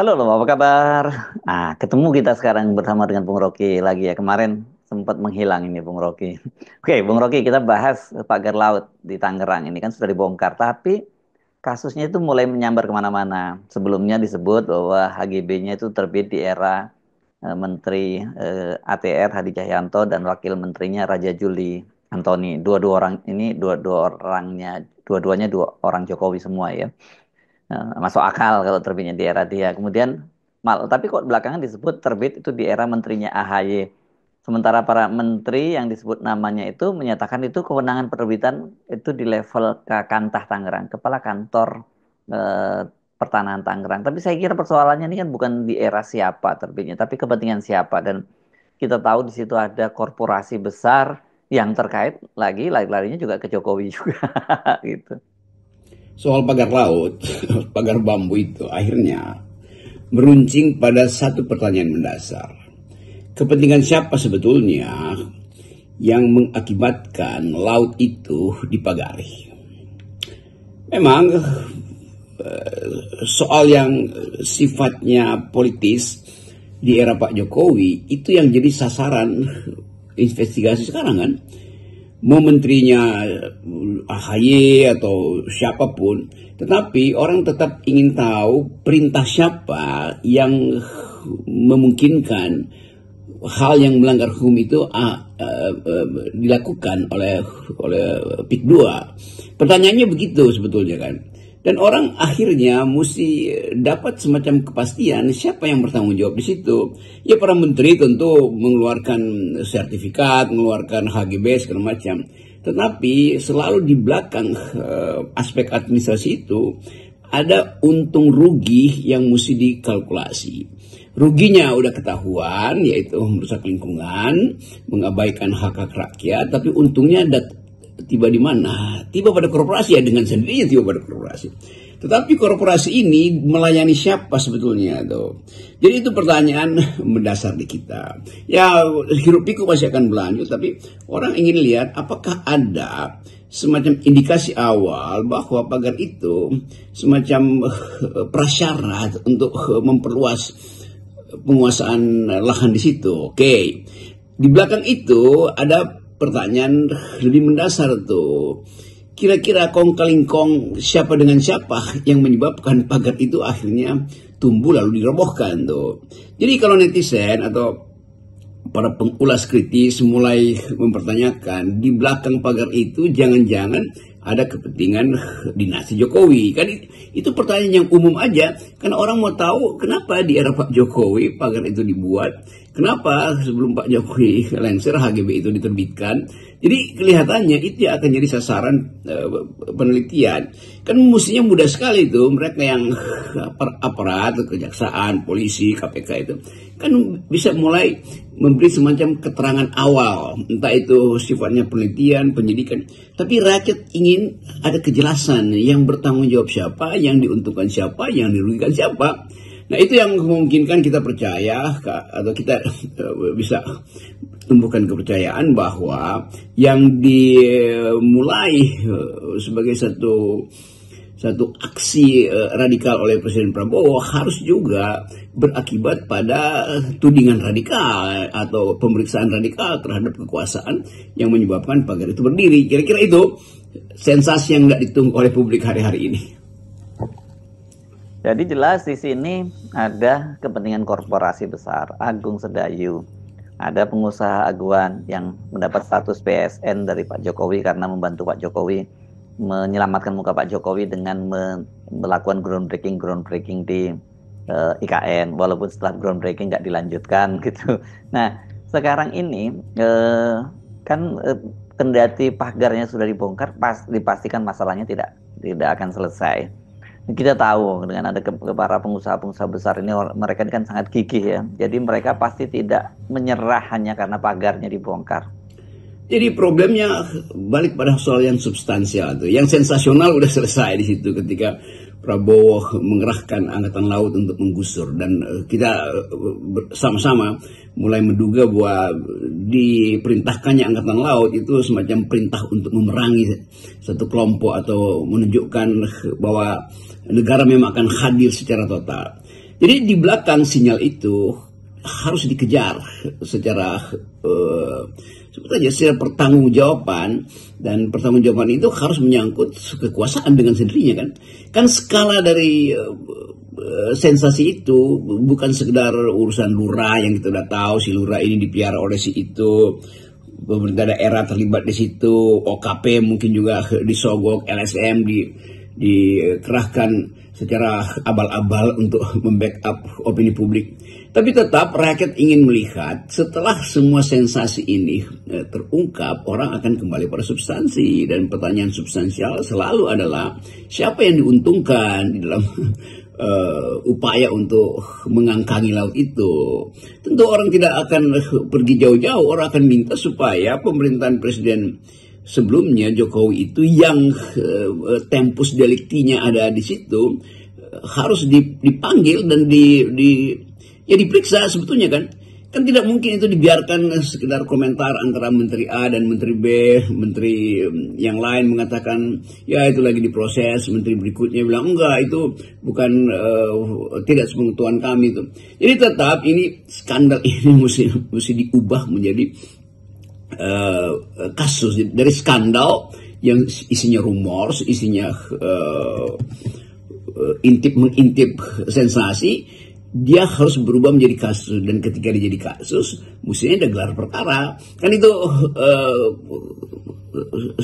Halo, loh, apa kabar? Ketemu kita sekarang bersama dengan Bung Rocky lagi ya. Kemarin sempat menghilang ini Bung Rocky. Oke, Bung Rocky, kita bahas pagar laut di Tangerang. Ini kan sudah dibongkar, tapi kasusnya itu mulai menyambar kemana-mana. Sebelumnya disebut bahwa HGB-nya itu terbit di era Menteri ATR Hadi Cahyanto dan Wakil Menterinya Raja Juli Antoni. Dua-dua orang ini, dua-duanya dua orang Jokowi semua ya. Masuk akal kalau terbitnya di era dia. Kemudian tapi kok belakangan disebut terbit itu di era menterinya AHY. Sementara para menteri yang disebut namanya itu menyatakan itu kewenangan penerbitan itu di level Kakantah Tangerang, Kepala Kantor Pertanahan Tangerang. Tapi saya kira persoalannya ini kan bukan di era siapa terbitnya, tapi kepentingan siapa. Dan kita tahu di situ ada korporasi besar yang terkait lari-larinya juga ke Jokowi juga gitu. Soal pagar laut, pagar bambu itu akhirnya meruncing pada satu pertanyaan mendasar. Kepentingan siapa sebetulnya yang mengakibatkan laut itu dipagari? Memang soal yang sifatnya politis di era Pak Jokowi itu yang jadi sasaran investigasi sekarang kan. Mau menterinya AHY atau siapapun, tetapi orang tetap ingin tahu perintah siapa yang memungkinkan hal yang melanggar hukum itu dilakukan oleh PIK 2. Pertanyaannya begitu sebetulnya kan. Dan orang akhirnya mesti dapat semacam kepastian siapa yang bertanggung jawab di situ. Ya para menteri tentu mengeluarkan sertifikat, mengeluarkan HGB segala macam. Tetapi selalu di belakang aspek administrasi itu ada untung rugi yang mesti dikalkulasi. Ruginya udah ketahuan, yaitu merusak lingkungan, mengabaikan hak-hak rakyat, tapi untungnya tiba di mana? Tiba pada korporasi ya, dengan sendirinya tiba pada korporasi. Tetapi korporasi ini melayani siapa sebetulnya tuh? Jadi itu pertanyaan mendasar di kita. Ya hiruk pikuk masih akan berlanjut, tapi orang ingin lihat apakah ada semacam indikasi awal bahwa pagar itu semacam prasyarat untuk memperluas penguasaan lahan di situ. Oke. Di belakang itu ada pertanyaan lebih mendasar tuh. Kira-kira kong kaling kong siapa dengan siapa yang menyebabkan pagar itu akhirnya tumbuh lalu dirobohkan tuh. Jadi kalau netizen atau para pengulas kritis mulai mempertanyakan di belakang pagar itu jangan-jangan ada kepentingan dinasti Jokowi. Kan itu pertanyaan yang umum aja. Karena orang mau tahu kenapa di era Pak Jokowi pagar itu dibuat. Kenapa sebelum Pak Jokowi lengser HGB itu diterbitkan. Jadi kelihatannya itu akan jadi sasaran penelitian. Kan mestinya mudah sekali itu mereka yang aparat, kejaksaan, polisi, KPK itu. Kan bisa mulai memberi semacam keterangan awal. Entah itu sifatnya penelitian, penyidikan. Tapi rakyat ingin ada kejelasan yang bertanggung jawab siapa, yang diuntungkan siapa, yang dirugikan siapa. Nah itu yang memungkinkan kita percaya atau kita bisa tumbuhkan kepercayaan bahwa yang dimulai sebagai satu aksi radikal oleh Presiden Prabowo harus juga berakibat pada tudingan radikal atau pemeriksaan radikal terhadap kekuasaan yang menyebabkan pagar itu berdiri. Kira-kira itu sensasi yang nggak ditunggu oleh publik hari-hari ini. Jadi jelas di sini ada kepentingan korporasi besar, Agung Sedayu. Ada pengusaha aguan yang mendapat status PSN dari Pak Jokowi karena membantu Pak Jokowi menyelamatkan muka Pak Jokowi dengan melakukan groundbreaking di IKN, walaupun setelah groundbreaking nggak dilanjutkan gitu. Nah sekarang ini kendati pagarnya sudah dibongkar, dipastikan masalahnya tidak akan selesai. Kita tahu dengan ada para pengusaha-pengusaha besar ini, mereka ini kan sangat gigih ya. Jadi mereka pasti tidak menyerah hanya karena pagarnya dibongkar. Jadi problemnya balik pada soal yang substansial tuh. Yang sensasional udah selesai di situ ketika Prabowo mengerahkan angkatan laut untuk menggusur, dan kita sama-sama mulai menduga bahwa diperintahkannya angkatan laut itu semacam perintah untuk memerangi satu kelompok atau menunjukkan bahwa negara memang akan hadir secara total. Jadi di belakang sinyal itu harus dikejar secara sebetulnya secara pertanggungjawaban, dan pertanggungjawaban itu harus menyangkut kekuasaan dengan sendirinya kan. Kan skala dari sensasi itu bukan sekedar urusan lurah yang kita udah tahu, si lurah ini dipiara oleh si itu, pemerintah daerah terlibat di situ, OKP mungkin juga disogok, LSM dikerahkan secara abal-abal untuk membackup opini publik. Tapi tetap rakyat ingin melihat setelah semua sensasi ini terungkap, orang akan kembali pada substansi, dan pertanyaan substansial selalu adalah siapa yang diuntungkan di dalam upaya untuk mengangkangi laut itu. Tentu orang tidak akan pergi jauh-jauh, orang akan minta supaya pemerintahan Presiden sebelumnya Jokowi itu yang tempus deliktinya ada di situ harus dipanggil dan diperiksa sebetulnya kan. Kan tidak mungkin itu dibiarkan sekedar komentar antara Menteri A dan Menteri B, Menteri yang lain mengatakan ya itu lagi diproses, Menteri berikutnya bilang enggak itu bukan tidak sepengetahuan kami itu. Jadi tetap ini skandal ini mesti diubah menjadi kasus, dari skandal yang isinya rumor, isinya mengintip sensasi, dia harus berubah menjadi kasus, dan ketika dia jadi kasus mestinya ada gelar perkara kan. Itu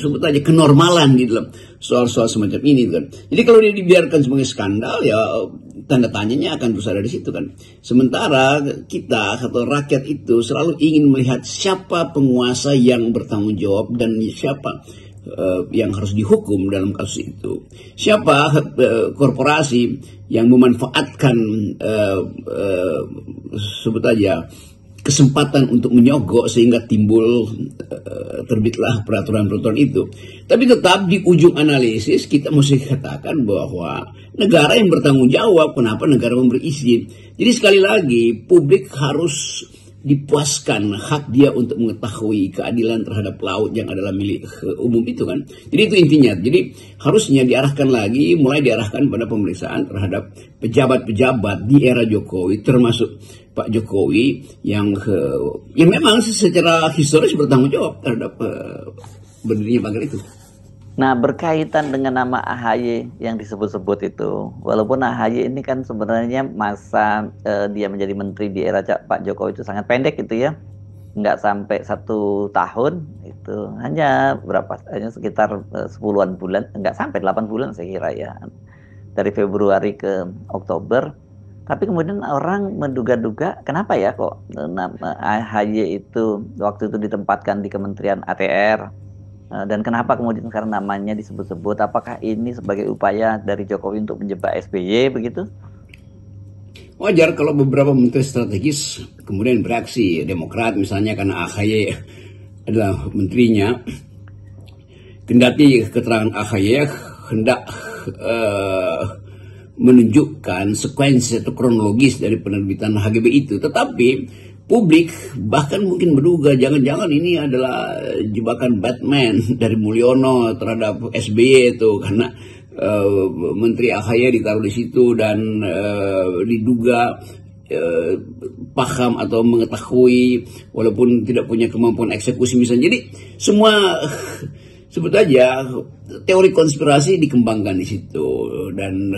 sebut aja kenormalan di dalam soal-soal semacam ini kan. Jadi kalau dia dibiarkan sebagai skandal, ya tanda tanyanya akan terus ada di situ kan. Sementara kita atau rakyat itu selalu ingin melihat siapa penguasa yang bertanggung jawab dan siapa yang harus dihukum dalam kasus itu. Siapa korporasi yang memanfaatkan sebut aja kesempatan untuk menyogok sehingga timbul terbitlah peraturan-peraturan itu. Tapi tetap di ujung analisis kita mesti katakan bahwa negara yang bertanggung jawab, kenapa negara memberi izin. Jadi sekali lagi publik harus dipuaskan hak dia untuk mengetahui keadilan terhadap laut yang adalah milik umum itu kan. Jadi itu intinya. Jadi harusnya diarahkan lagi, mulai diarahkan pada pemeriksaan terhadap pejabat-pejabat di era Jokowi, termasuk Pak Jokowi yang memang secara historis bertanggung jawab terhadap berdirinya pagar itu. Nah, berkaitan dengan nama AHY yang disebut-sebut itu, walaupun AHY ini kan sebenarnya masa dia menjadi menteri di era Pak Jokowi itu sangat pendek gitu ya, nggak sampai 1 tahun, itu hanya sekitar 10-an bulan, nggak sampai 8 bulan saya kira ya, dari Februari ke Oktober. Tapi kemudian orang menduga-duga kenapa ya kok nama AHY itu waktu itu ditempatkan di Kementerian ATR. Dan kenapa kemudian sekarang namanya disebut-sebut? Apakah ini sebagai upaya dari Jokowi untuk menjebak SBY begitu? Wajar kalau beberapa menteri strategis kemudian bereaksi. Demokrat misalnya karena AHY adalah menterinya. Kendati keterangan AHY hendak menunjukkan sekuensi atau kronologis dari penerbitan HGB itu. Tetapi publik bahkan mungkin menduga jangan-jangan ini adalah jebakan Batman dari Mulyono terhadap SBY itu, karena Menteri AHY ditaruh di situ dan diduga paham atau mengetahui walaupun tidak punya kemampuan eksekusi misalnya. Jadi semua sebut aja teori konspirasi dikembangkan di situ, dan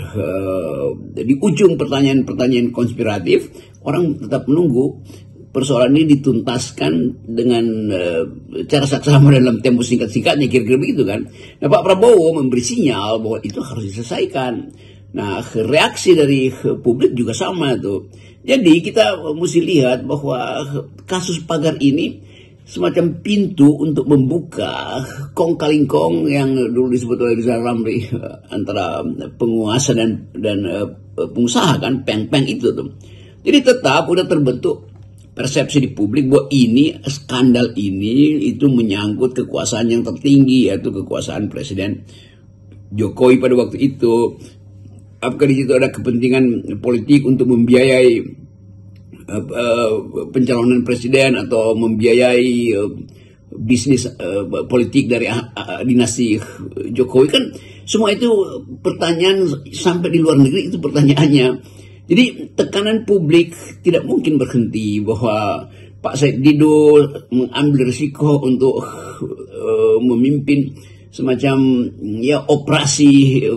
di ujung pertanyaan-pertanyaan konspiratif orang tetap menunggu persoalan ini dituntaskan dengan cara saksama dalam tempo singkat-singkatnya, kira-kira begitu kan. Nah, Pak Prabowo memberi sinyal bahwa itu harus diselesaikan. Nah, reaksi dari publik juga sama tuh. Jadi kita mesti lihat bahwa kasus pagar ini semacam pintu untuk membuka kong kaling kong yang dulu disebut oleh Rizal Ramli antara penguasa dan pengusaha kan, peng-peng itu tuh. Jadi tetap udah terbentuk persepsi di publik bahwa ini skandal ini itu menyangkut kekuasaan yang tertinggi, yaitu kekuasaan Presiden Jokowi pada waktu itu. Apakah di situ ada kepentingan politik untuk membiayai pencalonan presiden atau membiayai bisnis politik dari dinasti Jokowi kan? Semua itu pertanyaan sampai di luar negeri itu pertanyaannya. Jadi tekanan publik tidak mungkin berhenti bahwa Pak Said Didu mengambil risiko untuk memimpin semacam ya operasi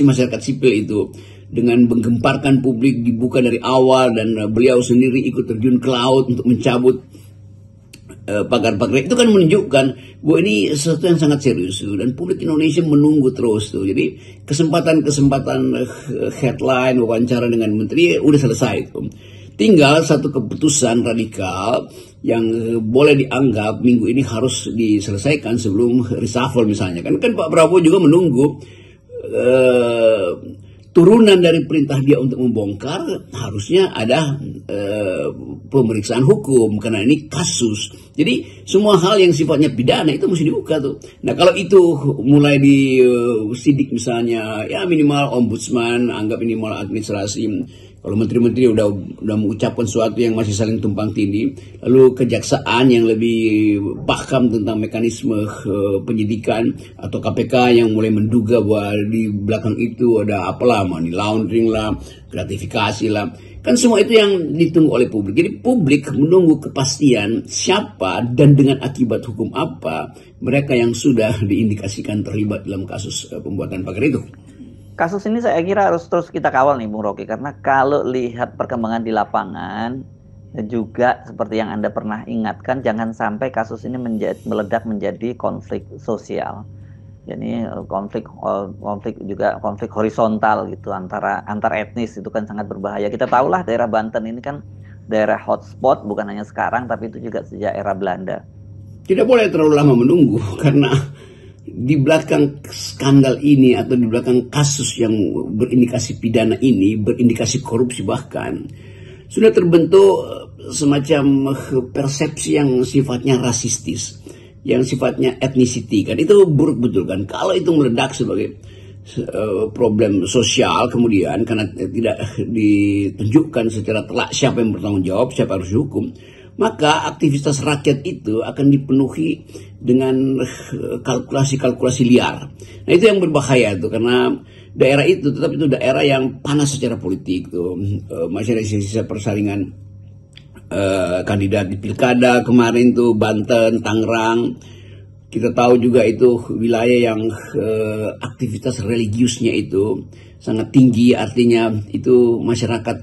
masyarakat sipil itu dengan menggemparkan publik, dibuka dari awal, dan beliau sendiri ikut terjun ke laut untuk mencabut pagar-pagar. Itu kan menunjukkan bahwa ini sesuatu yang sangat serius tuh, dan publik Indonesia menunggu terus tuh. Jadi kesempatan-kesempatan headline wawancara dengan menteri udah selesai tuh. Tinggal satu keputusan radikal yang boleh dianggap minggu ini harus diselesaikan sebelum reshuffle misalnya. Kan Pak Prabowo juga menunggu turunan dari perintah dia untuk membongkar, harusnya ada pemeriksaan hukum karena ini kasus. Jadi semua hal yang sifatnya pidana itu mesti dibuka tuh. Nah kalau itu mulai disidik misalnya, ya minimal ombudsman, anggap ini malah administrasi. Kalau menteri-menteri udah mengucapkan sesuatu yang masih saling tumpang tindih, lalu kejaksaan yang lebih paham tentang mekanisme penyidikan, atau KPK yang mulai menduga bahwa di belakang itu ada apalah, money laundering lah, gratifikasi lah, kan semua itu yang ditunggu oleh publik. Jadi publik menunggu kepastian siapa dan dengan akibat hukum apa mereka yang sudah diindikasikan terlibat dalam kasus pembuatan pagar itu. Kasus ini saya kira harus terus kita kawal nih Bung Rocky, karena kalau lihat perkembangan di lapangan juga seperti yang Anda pernah ingatkan, jangan sampai kasus ini meledak menjadi konflik sosial. Jadi konflik juga konflik horizontal gitu antar etnis, itu kan sangat berbahaya. Kita tahulah daerah Banten ini kan daerah hotspot, bukan hanya sekarang tapi itu juga sejak era Belanda. Tidak boleh terlalu lama menunggu, karena di belakang skandal ini atau di belakang kasus yang berindikasi pidana ini, berindikasi korupsi bahkan, sudah terbentuk semacam persepsi yang sifatnya rasistis, yang sifatnya ethnicity. Kan itu buruk betul kan. Kalau itu meledak sebagai problem sosial kemudian karena tidak ditunjukkan secara telak siapa yang bertanggung jawab, siapa harus dihukum, maka aktivitas rakyat itu akan dipenuhi dengan kalkulasi-kalkulasi liar. Nah itu yang berbahaya tuh, karena daerah itu tetap itu daerah yang panas secara politik tuh. Masih ada sisa persaingan kandidat di pilkada kemarin tuh, Banten, Tangerang. Kita tahu juga itu wilayah yang aktivitas religiusnya itu sangat tinggi, artinya itu masyarakat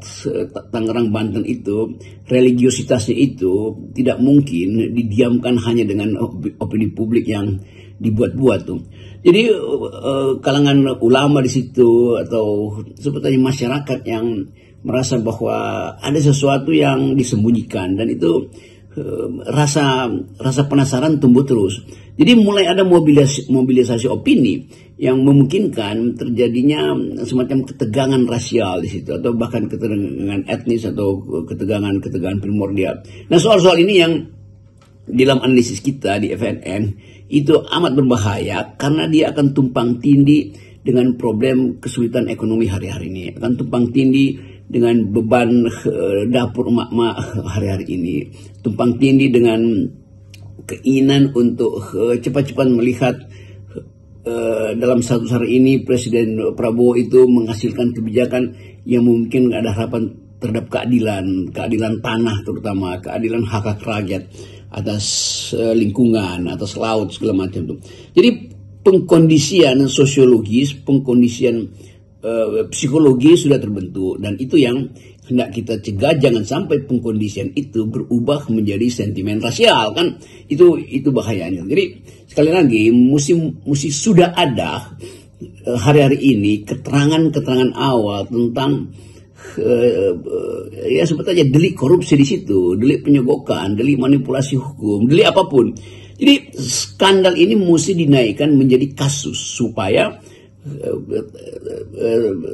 Tangerang, Banten itu religiositasnya itu tidak mungkin didiamkan hanya dengan opini publik yang dibuat-buat tuh. Jadi kalangan ulama di situ atau sebetulnya masyarakat yang merasa bahwa ada sesuatu yang disembunyikan, dan itu rasa penasaran tumbuh terus. Jadi mulai ada mobilisasi opini yang memungkinkan terjadinya semacam ketegangan rasial di situ, atau bahkan ketegangan etnis atau ketegangan primordial. Nah soal-soal ini yang dalam analisis kita di FNN itu amat berbahaya, karena dia akan tumpang tindih dengan problem kesulitan ekonomi hari-hari ini, akan tumpang tindih dengan beban dapur emak-emak hari-hari ini, tumpang tindih dengan keinginan untuk cepat-cepat melihat dalam 100 hari ini Presiden Prabowo itu menghasilkan kebijakan yang mungkin ada harapan terhadap keadilan tanah, terutama keadilan hak-hak rakyat atas lingkungan, atas laut, segala macam itu. Jadi pengkondisian sosiologis, pengkondisian psikologi sudah terbentuk, dan itu yang hendak kita cegah, jangan sampai pengkondisian itu berubah menjadi sentimen rasial, kan itu bahayanya. Jadi sekali lagi mesti sudah ada hari-hari ini keterangan awal tentang ya sebetulnya delik korupsi di situ, delik penyogokan, delik manipulasi hukum, delik apapun. Jadi skandal ini mesti dinaikkan menjadi kasus supaya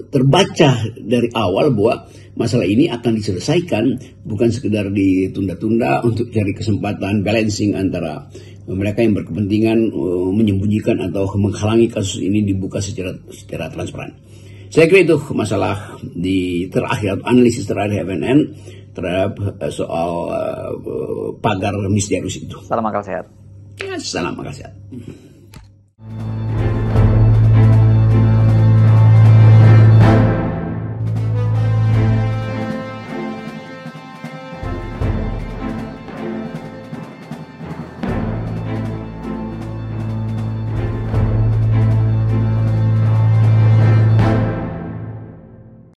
terbaca dari awal bahwa masalah ini akan diselesaikan, bukan sekedar ditunda-tunda untuk cari kesempatan balancing antara mereka yang berkepentingan menyembunyikan atau menghalangi kasus ini dibuka secara transparan. Saya kira itu masalah terakhir, analisis terakhir FNN terhadap soal pagar misterius itu. Salam akal sehat. Ya, salam akal sehat.